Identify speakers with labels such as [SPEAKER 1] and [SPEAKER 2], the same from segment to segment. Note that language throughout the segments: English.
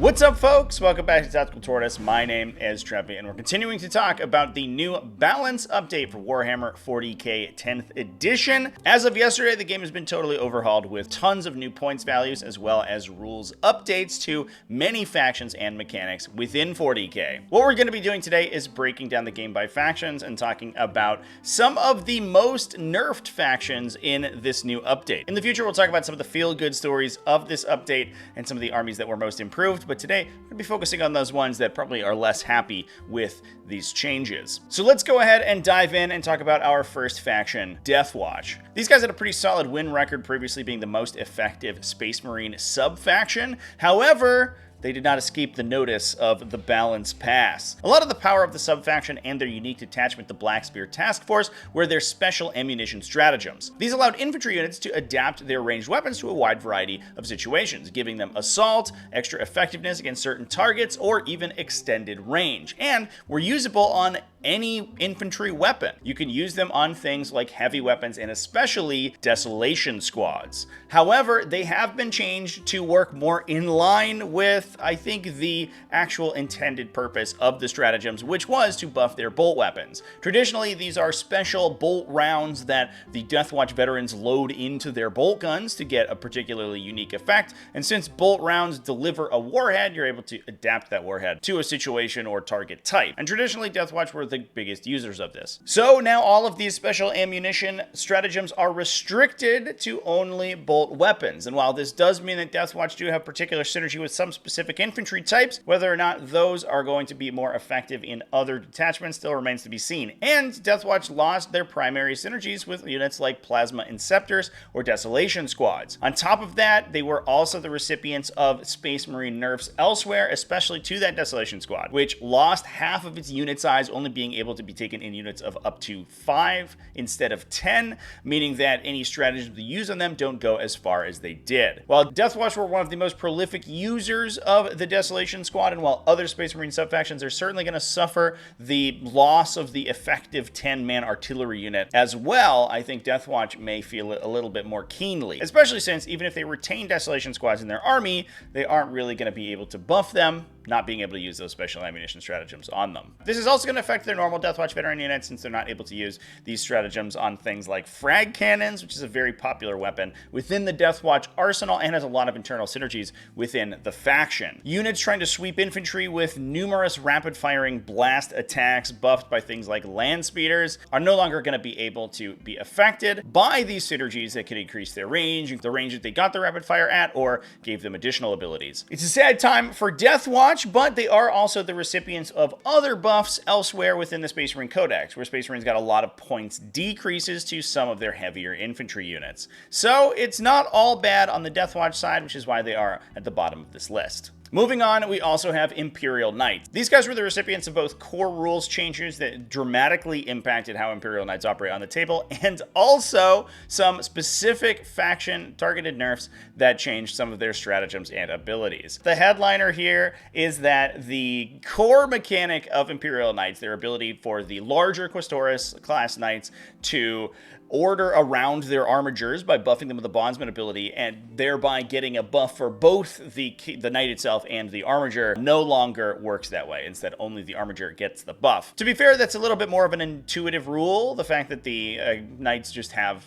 [SPEAKER 1] What's up, folks? Welcome back to TacticalTortoise. My name is Trevi, and we're continuing to talk about the new balance update for Warhammer 40k 10th edition. As of yesterday, the game has been totally overhauled with tons of new points values, as well as rules updates to many factions and mechanics within 40k. What we're going to be doing today is breaking down the game by factions and talking about some of the most nerfed factions in this new update. In the future, we'll talk about some of the feel-good stories of this update and some of the armies that were most improved, but today we're going to be focusing on those ones that probably are less happy with these changes. So let's go ahead and dive in and talk about our first faction, Deathwatch. These guys had a pretty solid win record, previously being the most effective Space Marine sub-faction. However, they did not escape the notice of the Balance Pass. A lot of the power of the sub-faction and their unique detachment, the Black Spear Task Force, were their special ammunition stratagems. These allowed infantry units to adapt their ranged weapons to a wide variety of situations, giving them assault, extra effectiveness against certain targets, or even extended range, and were usable on any infantry weapon. You can use them on things like heavy weapons and especially desolation squads. However, they have been changed to work more in line with, I think, the actual intended purpose of the stratagems, which was to buff their bolt weapons. Traditionally, these are special bolt rounds that the Deathwatch veterans load into their bolt guns to get a particularly unique effect, and since bolt rounds deliver a warhead, you're able to adapt that warhead to a situation or target type. And traditionally, Deathwatch were the biggest users of this. So now all of these special ammunition stratagems are restricted to only bolt weapons. And while this does mean that Deathwatch do have particular synergy with some specific infantry types, whether or not those are going to be more effective in other detachments still remains to be seen. And Deathwatch lost their primary synergies with units like Plasma Inceptors or Desolation Squads. On top of that, they were also the recipients of Space Marine nerfs elsewhere, especially to that Desolation Squad, which lost half of its unit size, only being able to be taken in units of up to 5 instead of 10, meaning that any stratagems we use on them don't go as far as they did. While Deathwatch were one of the most prolific users of the Desolation Squad, and while other Space Marine sub-factions are certainly going to suffer the loss of the effective 10-man artillery unit as well, I think Deathwatch may feel it a little bit more keenly, especially since even if they retain Desolation Squads in their army, they aren't really going to be able to buff them, not being able to use those special ammunition stratagems on them. This is also going to affect their normal Deathwatch veteran units, since they're not able to use these stratagems on things like frag cannons, which is a very popular weapon within the Deathwatch arsenal and has a lot of internal synergies within the faction. Units trying to sweep infantry with numerous rapid-firing blast attacks buffed by things like land speeders are no longer going to be able to be affected by these synergies that can increase their range, the range that they got their rapid fire at, or gave them additional abilities. It's a sad time for Deathwatch, but they are also the recipients of other buffs elsewhere within the Space Marine Codex, where Space Marines got a lot of points decreases to some of their heavier infantry units. So it's not all bad on the Deathwatch side, which is why they are at the bottom of this list. Moving on, we also have Imperial Knights. These guys were the recipients of both core rules changes that dramatically impacted how Imperial Knights operate on the table, and also some specific faction-targeted nerfs that changed some of their stratagems and abilities. The headliner here is that the core mechanic of Imperial Knights, their ability for the larger Custodies class knights to order around their armigers by buffing them with the bondsman ability, and thereby getting a buff for both the knight itself and the armiger, no longer works that way. Instead, only the armiger gets the buff. To be fair, that's a little bit more of an intuitive rule, the fact that the knights just have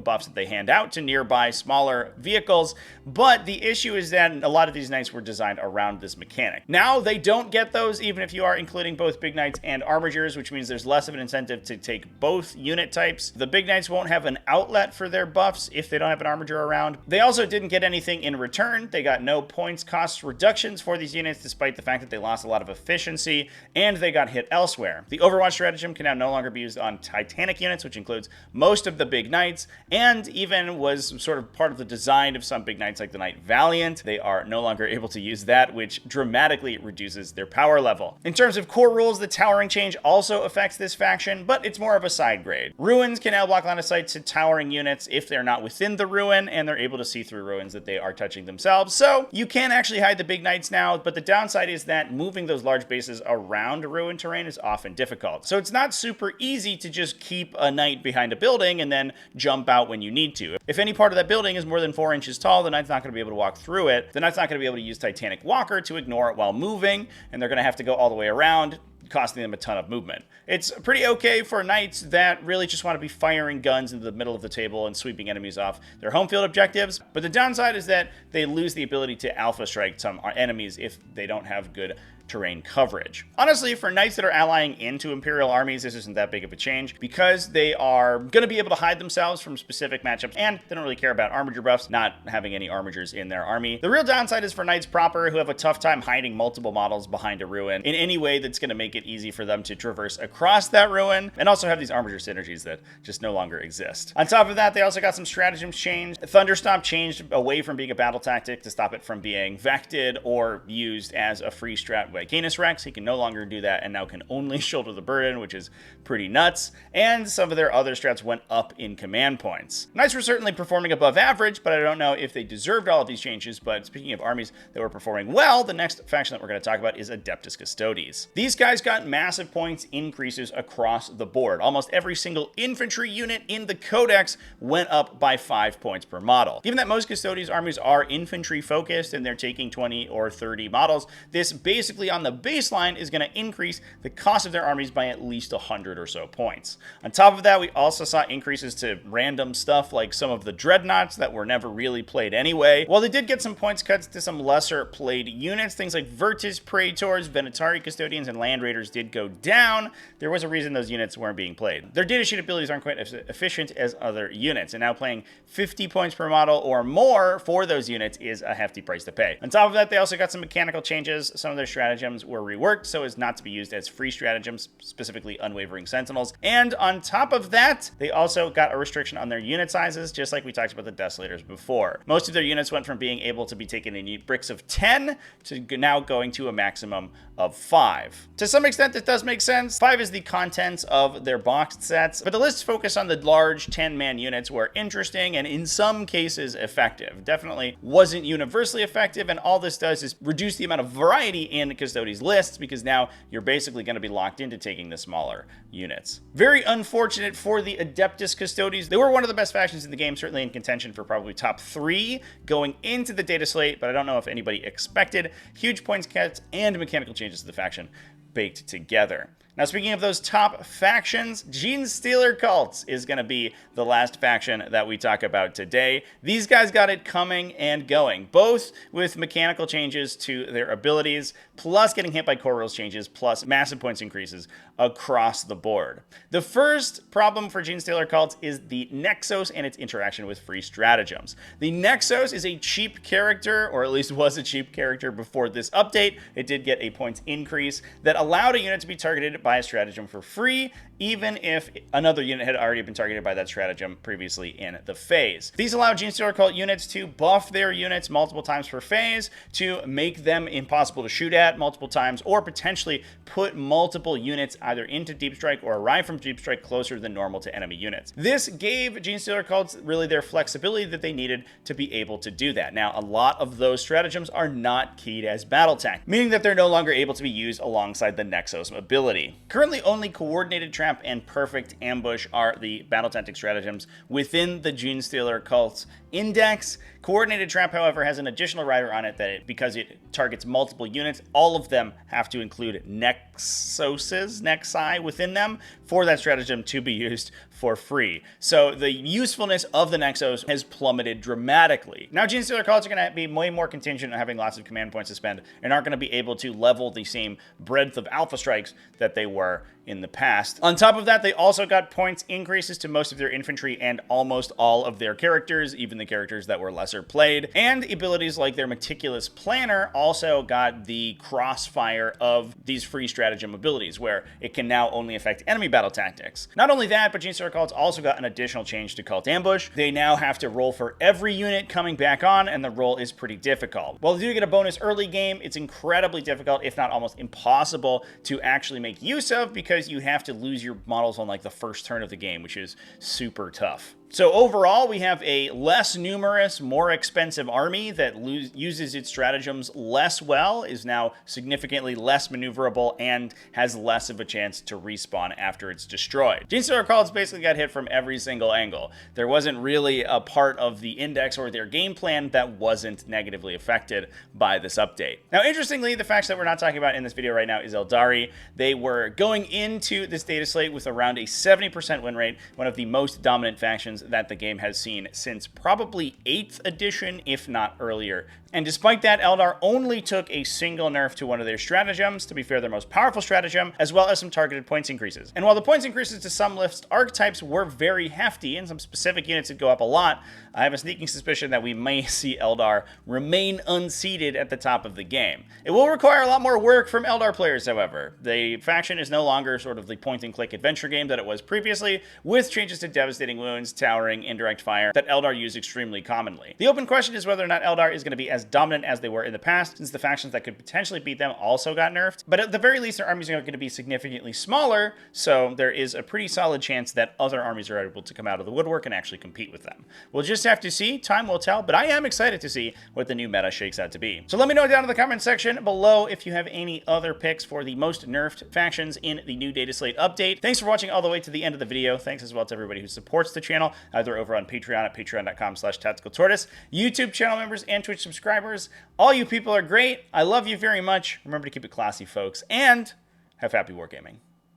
[SPEAKER 1] buffs that they hand out to nearby smaller vehicles, but the issue is that a lot of these knights were designed around this mechanic. Now they don't get those, even if you are including both big knights and armigers, which means there's less of an incentive to take both unit types. The big knights won't have an outlet for their buffs if they don't have an armiger around. They also didn't get anything in return. They got no points cost reductions for these units, despite the fact that they lost a lot of efficiency, and they got hit elsewhere. The Overwatch stratagem can now no longer be used on Titanic units, which includes most of the big knights, and even was sort of part of the design of some big knights like the Knight Valiant. They are no longer able to use that, which dramatically reduces their power level. In terms of core rules, the towering change also affects this faction, but it's more of a side grade. Ruins can now block line line of sight to towering units if they're not within the ruin, and they're able to see through ruins that they are touching themselves. So you can actually hide the big knights now, but the downside is that moving those large bases around ruin terrain is often difficult. So it's not super easy to just keep a knight behind a building and then jump out when you need to. If any part of that building is more than 4 inches tall, the knight's not going to be able to walk through it. The knight's not going to be able to use Titanic Walker to ignore it while moving, and they're going to have to go all the way around, costing them a ton of movement. It's pretty okay for knights that really just want to be firing guns into the middle of the table and sweeping enemies off their home field objectives, but the downside is that they lose the ability to alpha strike some enemies if they don't have good terrain coverage. Honestly, for knights that are allying into Imperial armies, this isn't that big of a change because they are going to be able to hide themselves from specific matchups, and they don't really care about armature buffs, not having any armatures in their army. The real downside is for knights proper, who have a tough time hiding multiple models behind a ruin in any way that's going to make it easy for them to traverse across that ruin, and also have these armature synergies that just no longer exist. On top of that, they also got some stratagems changed. Thunderstomp changed away from being a battle tactic to stop it from being vected or used as a free strat by Canis Rex. He can no longer do that and now can only shoulder the burden, which is pretty nuts. And some of their other strats went up in command points. Knights were certainly performing above average, but I don't know if they deserved all of these changes. But speaking of armies that were performing well, the next faction that we're going to talk about is Adeptus Custodies. These guys got massive points increases across the board. Almost every single infantry unit in the Codex went up by 5 points per model. Given that most Custodies armies are infantry focused and they're taking 20 or 30 models, this basically on the baseline is going to increase the cost of their armies by at least 100 or so points. On top of that, we also saw increases to random stuff like some of the dreadnoughts that were never really played anyway. While they did get some points cuts to some lesser played units, things like Virtus Praetors, Venatari Custodians, and Land Raiders did go down. There was a reason those units weren't being played. Their data sheet abilities aren't quite as efficient as other units, and now playing 50 points per model or more for those units is a hefty price to pay. On top of that, they also got some mechanical changes. Some of their stratagems were reworked so as not to be used as free stratagems, specifically Unwavering Sentinels. And on top of that, they also got a restriction on their unit sizes, just like we talked about the Desolators before. Most of their units went from being able to be taken in bricks of 10 to now going to a maximum of 5. To some extent, this does make sense. 5 is the contents of their boxed sets, but the lists focus on the large 10-man units were interesting and in some cases effective. Definitely wasn't universally effective, and all this does is reduce the amount of variety in Custodies lists because now you're basically going to be locked into taking the smaller units. Very unfortunate for the Adeptus Custodies. They were one of the best factions in the game, certainly in contention for probably top 3 going into the data slate, but I don't know if anybody expected huge points cuts and mechanical changes to the faction baked together. Now, speaking of those top factions, Genestealer Cults is going to be the last faction that we talk about today. These guys got it coming and going, both with mechanical changes to their abilities, plus getting hit by core rules changes, plus massive points increases across the board. The first problem for Genestealer Cults is the Nexos and its interaction with free stratagems. The Nexos is a cheap character, or at least was a cheap character before this update. It did get a points increase that allowed a unit to be targeted by a stratagem for free, even if another unit had already been targeted by that stratagem previously in the phase. These allow Genestealer Cult units to buff their units multiple times per phase, to make them impossible to shoot at multiple times, or potentially put multiple units either into Deep Strike or arrive from Deep Strike closer than normal to enemy units. This gave Genestealer Cults really their flexibility that they needed to be able to do that. Now, a lot of those stratagems are not keyed as battle tech, meaning that they're no longer able to be used alongside the Nexos ability. Currently, only Coordinated Trap and Perfect Ambush are the battle tactic stratagems within the Genestealer Cults index. Coordinated Trap, however, has an additional rider on it that because it targets multiple units, all of them have to include nexi within them for that stratagem to be used for free. So the usefulness of the Nexos has plummeted dramatically. Now, Genestealer Cults are going to be way more contingent on having lots of command points to spend and aren't going to be able to level the same breadth of alpha strikes that they were in the past. On top of that, they also got points increases to most of their infantry and almost all of their characters, even the characters that were lesser played. And abilities like their Meticulous Planner also got the crossfire of these free stratagem abilities, where it can now only affect enemy battle tactics. Not only that, but Genestealer Cults also got an additional change to Cult Ambush. They now have to roll for every unit coming back on, and the roll is pretty difficult. While they do get a bonus early game, it's incredibly difficult, if not almost impossible, to actually make use of, because you have to lose your models on like the first turn of the game, which is super tough. So overall, we have a less numerous, more expensive army that uses its stratagems less well, is now significantly less maneuverable, and has less of a chance to respawn after it's destroyed. Genestealer Cults basically got hit from every single angle. There wasn't really a part of the index or their game plan that wasn't negatively affected by this update. Now, interestingly, the faction that we're not talking about in this video right now is Eldari. They were going into this data slate with around a 70% win rate, one of the most dominant factions that the game has seen since probably 8th edition, if not earlier. And despite that, Eldar only took a single nerf to one of their stratagems, to be fair, their most powerful stratagem, as well as some targeted points increases. And while the points increases to some list archetypes were very hefty, and some specific units did go up a lot, I have a sneaking suspicion that we may see Eldar remain unseated at the top of the game. It will require a lot more work from Eldar players, however. The faction is no longer sort of the point-and-click adventure game that it was previously, with changes to devastating wounds, towering, indirect fire that Eldar use extremely commonly. The open question is whether or not Eldar is going to be as dominant as they were in the past, since the factions that could potentially beat them also got nerfed. But at the very least, their armies are going to be significantly smaller, so there is a pretty solid chance that other armies are able to come out of the woodwork and actually compete with them. We'll just have to see. Time will tell, but I am excited to see what the new meta shakes out to be. So let me know down in the comment section below if you have any other picks for the most nerfed factions in the new data slate update. Thanks for watching all the way to the end of the video. Thanks as well to everybody who supports the channel, either over on Patreon at patreon.com/TacticalTortoise, YouTube channel members, and Twitch subscribers. All you people are great. I love you very much. Remember to keep it classy, folks, and have happy wargaming.